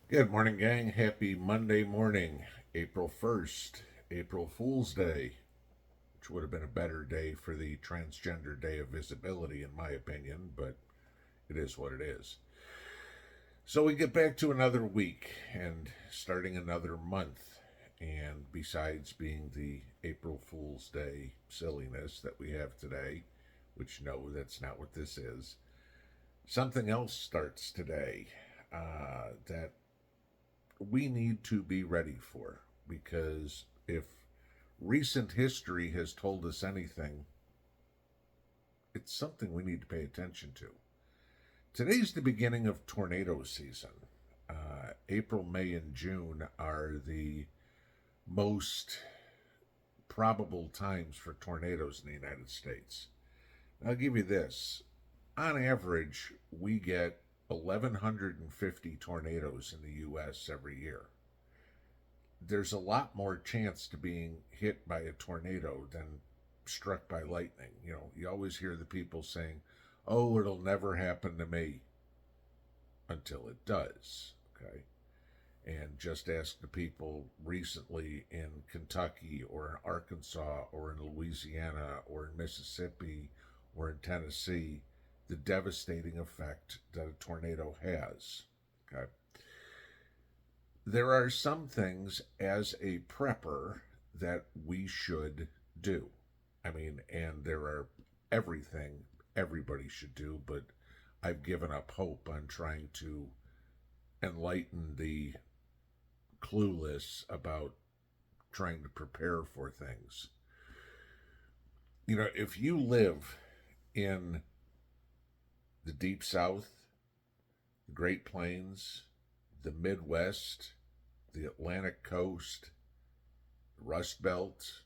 Good morning, gang. Happy Monday morning, April 1st, April Fool's Day, which would have been a better day for the Transgender Day of Visibility, in my opinion, but it is what it is. So we get back to another week and starting another month. And besides being the April Fool's Day silliness that we have today, which no, that's not what this is, something else starts today that we need to be ready for, because if recent history has told us anything, it's something we need to pay attention to. Today's the beginning of tornado season. April, May, and June are the most probable times for tornadoes in the United States. I'll give you this. On average, we get 1,150 tornadoes in the U.S. every year. There's a lot more chance to being hit by a tornado than struck by lightning. You always hear the people saying, "Oh, it'll never happen to me," until it does. Okay. And just ask the people recently in Kentucky or in Arkansas or in Louisiana or in Mississippi or in Tennessee the devastating effect that a tornado has. Okay. There are some things as a prepper that we should do. I mean, and there are everything everybody should do, but I've given up hope on trying to enlighten the clueless about trying to prepare for things. If you live in the Deep South, the Great Plains, the Midwest, the Atlantic Coast, the Rust Belt,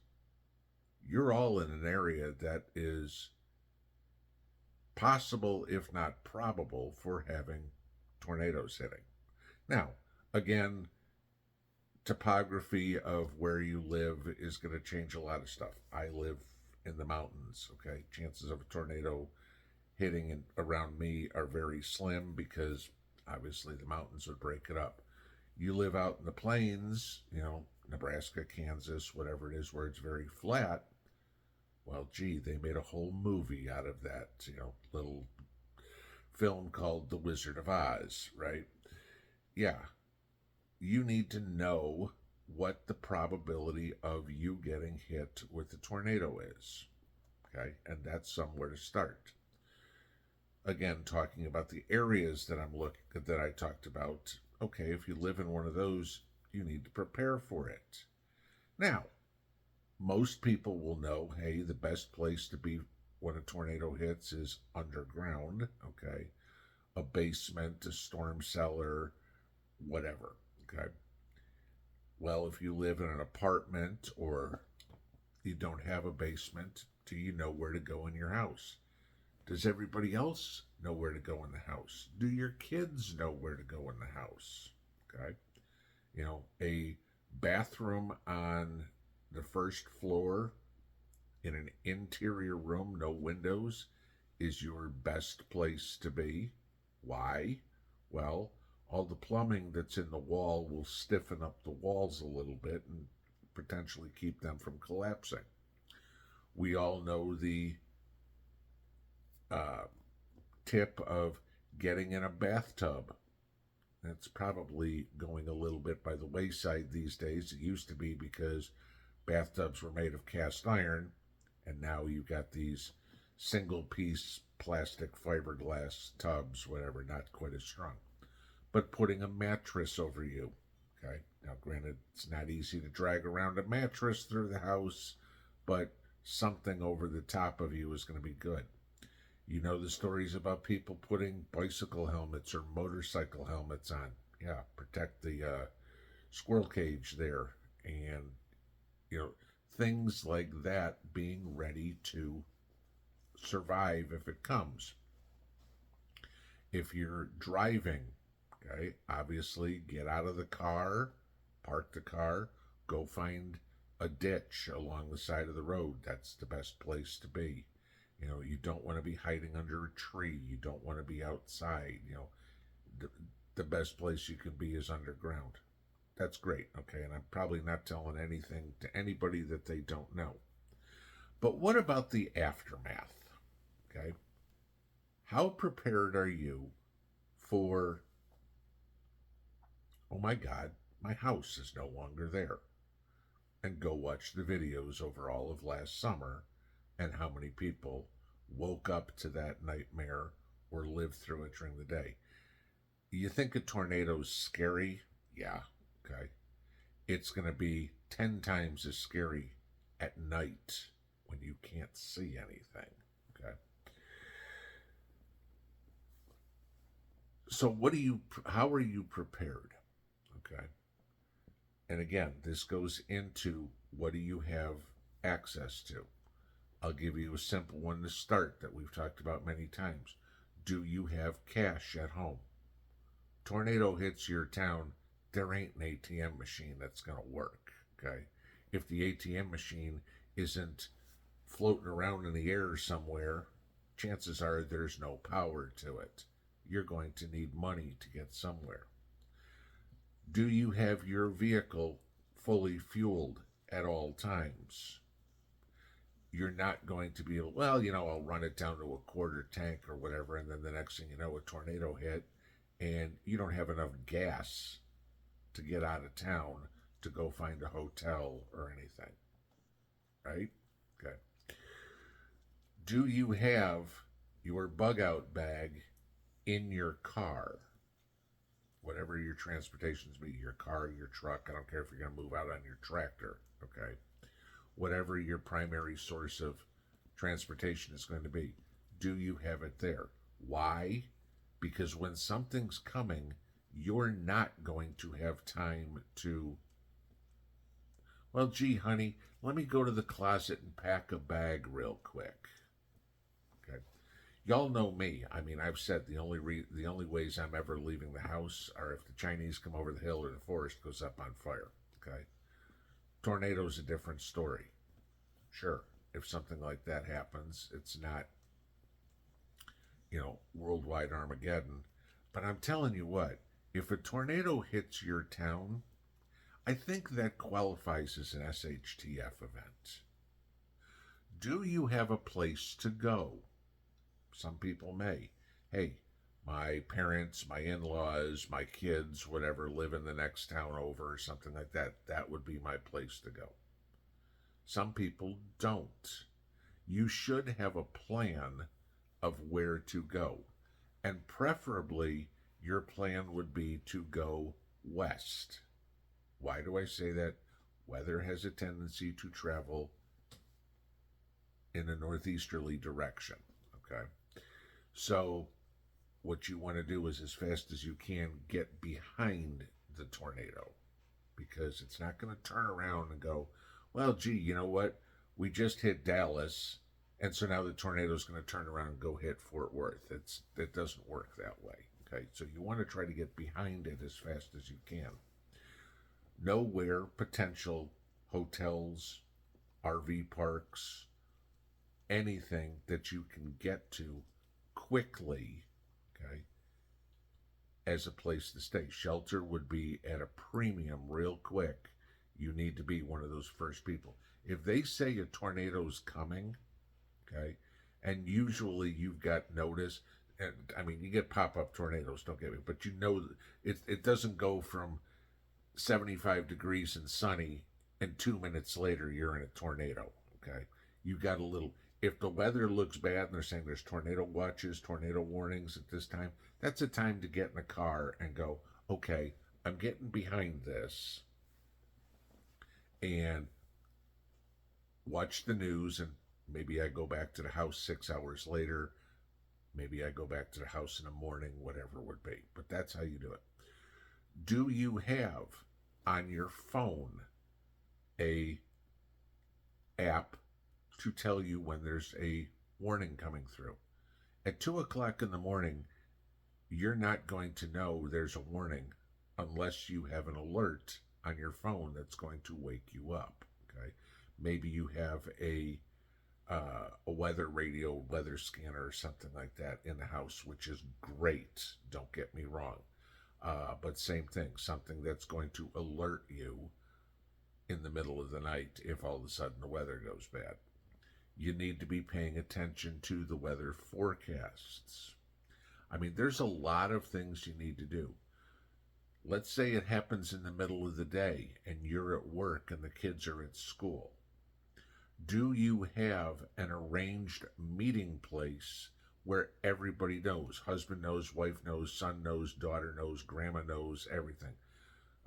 you're all in an area that is possible, if not probable, for having tornadoes hitting. Now, again, topography of where you live is going to change a lot of stuff. I live in the mountains, okay? Chances of a tornado hitting around me are very slim because obviously the mountains would break it up. You live out in the plains, Nebraska, Kansas, whatever it is, where it's very flat. Well, gee, they made a whole movie out of that, little film called The Wizard of Oz, right? Yeah, you need to know what the probability of you getting hit with a tornado is. Okay, and that's somewhere to start. Again, talking about the areas that I talked about. Okay, if you live in one of those, you need to prepare for it. Now, most people will know, hey, the best place to be when a tornado hits is underground. Okay, a basement, a storm cellar, whatever. Okay. Well, if you live in an apartment or you don't have a basement, do you know where to go in your house? Does everybody else know where to go in the house? Do your kids know where to go in the house? Okay. A bathroom on the first floor in an interior room, no windows, is your best place to be. Why? Well, all the plumbing that's in the wall will stiffen up the walls a little bit and potentially keep them from collapsing. We all know the uh, tip of getting in a bathtub. That's probably going a little bit by the wayside these days. It used to be because bathtubs were made of cast iron, and now you've got these single piece plastic fiberglass tubs, whatever, not quite as strong. But putting a mattress over you. Okay. Now, granted, it's not easy to drag around a mattress through the house, but something over the top of you is going to be good. You know the stories about people putting bicycle helmets or motorcycle helmets on. Yeah, protect the squirrel cage there. And, you know, things like that, being ready to survive if it comes. If you're driving, okay, obviously get out of the car, park the car, go find a ditch along the side of the road. That's the best place to be. You don't want to be hiding under a tree. You don't want to be outside. the best place you can be is underground. That's great, okay? And I'm probably not telling anything to anybody that they don't know. But what about the aftermath? Okay? How prepared are you for, oh my God, my house is no longer there? And go watch the videos over all of last summer and how many people woke up to that nightmare or lived through it during the day. You think a tornado's scary? Yeah, okay. It's going to be 10 times as scary at night when you can't see anything, okay? So how are you prepared? Okay. And again, this goes into what do you have access to? I'll give you a simple one to start that we've talked about many times. Do you have cash at home? Tornado hits your town, there ain't an ATM machine that's going to work, okay? If the ATM machine isn't floating around in the air somewhere, chances are there's no power to it. You're going to need money to get somewhere. Do you have your vehicle fully fueled at all times? You're not going to be, well, I'll run it down to a quarter tank or whatever, and then the next thing you know, a tornado hit, and you don't have enough gas to get out of town to go find a hotel or anything, right? Okay. Do you have your bug out bag in your car? Whatever your transportations be, your car, your truck, I don't care if you're going to move out on your tractor, okay? Whatever your primary source of transportation is going to be, do you have it there? Why? Because when something's coming, you're not going to have time to, well, gee, honey, let me go to the closet and pack a bag real quick. Okay. Y'all know me. I mean, I've said the only ways I'm ever leaving the house are if the Chinese come over the hill or the forest goes up on fire. Okay. Tornado's a different story. Sure, if something like that happens, it's not, worldwide Armageddon. But I'm telling you what, if a tornado hits your town, I think that qualifies as an SHTF event. Do you have a place to go? Some people may. Hey, my parents, my in-laws, my kids, whatever, live in the next town over or something like that. That would be my place to go. Some people don't. You should have a plan of where to go. And preferably, your plan would be to go west. Why do I say that? Weather has a tendency to travel in a northeasterly direction. Okay? So, what you want to do is, as fast as you can, get behind the tornado. Because it's not going to turn around and go, well, gee, you know what? We just hit Dallas, and so now the tornado is going to turn around and go hit Fort Worth. It doesn't work that way. Okay, so you want to try to get behind it as fast as you can. Know where potential hotels, RV parks, anything that you can get to quickly, okay, as a place to stay. Shelter would be at a premium real quick. You need to be one of those first people. If they say a tornado's coming, okay, and usually you've got notice, and I mean, you get pop-up tornadoes, don't get me, but it doesn't go from 75 degrees and sunny and 2 minutes later you're in a tornado, okay? You got a little, if the weather looks bad and they're saying there's tornado watches, tornado warnings at this time, that's a time to get in a car and go, okay, I'm getting behind this, and watch the news, and maybe I go back to the house 6 hours later, maybe I go back to the house in the morning, whatever it would be. But that's how you do it. Do you have on your phone a app to tell you when there's a warning coming through? At 2 o'clock in the morning, you're not going to know there's a warning unless you have an alert on your phone that's going to wake you up. Okay, maybe you have a weather radio, weather scanner, or something like that in the house, which is great. Don't get me wrong. But same thing, something that's going to alert you in the middle of the night if all of a sudden the weather goes bad. You need to be paying attention to the weather forecasts. I mean, there's a lot of things you need to do. Let's say it happens in the middle of the day and you're at work and the kids are at school. Do you have an arranged meeting place where everybody knows? Husband knows, wife knows, son knows, daughter knows, grandma knows, everything.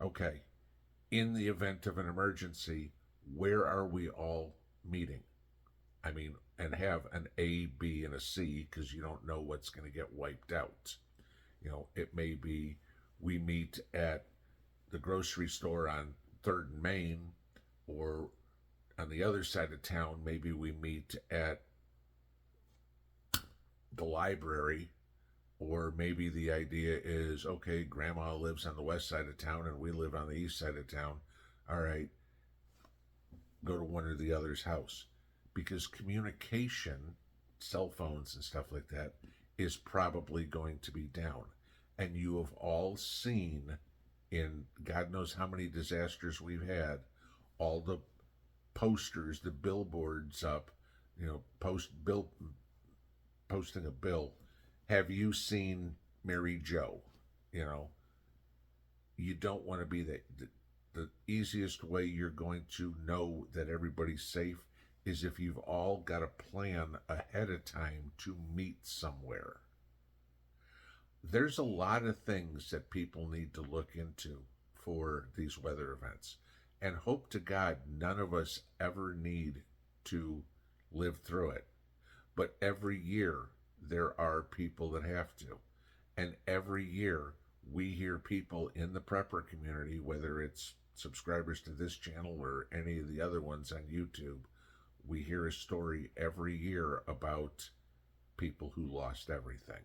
Okay, in the event of an emergency, where are we all meeting? I mean, and have an A, B, and a C because you don't know what's going to get wiped out. It may be we meet at the grocery store on 3rd and Main, or on the other side of town, maybe we meet at the library, or maybe the idea is, okay, grandma lives on the west side of town and we live on the east side of town. All right, go to one or the other's house. Because communication, cell phones and stuff like that, is probably going to be down. And you have all seen, in God knows how many disasters we've had, all the posters, the billboards up, posting a bill. Have you seen Mary Joe? You don't want to be the easiest way you're going to know that everybody's safe is if you've all got a plan ahead of time to meet somewhere. There's a lot of things that people need to look into for these weather events. And hope to God none of us ever need to live through it. But every year there are people that have to. And every year we hear people in the prepper community, whether it's subscribers to this channel or any of the other ones on YouTube, we hear a story every year about people who lost everything.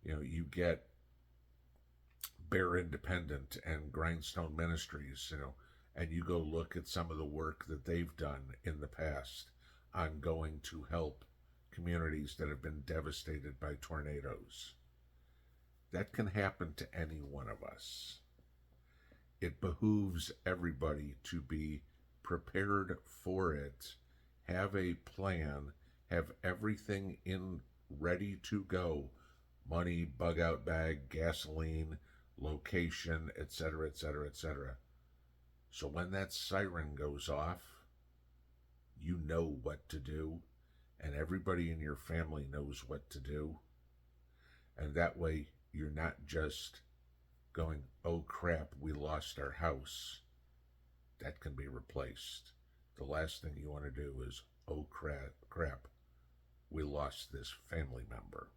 You get Bear Independent and Grindstone Ministries, and you go look at some of the work that they've done in the past on going to help communities that have been devastated by tornadoes. That can happen to any one of us. It behooves everybody to be prepared for it, have a plan, have everything in ready to go. Money, bug out bag, gasoline, location, etc., etc., etc. So when that siren goes off, you know what to do, and everybody in your family knows what to do. And that way, you're not just going, oh crap, we lost our house. That can be replaced. The last thing you want to do is, oh crap, we lost this family member.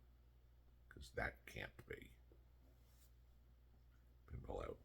Because that can't be. Pinball out.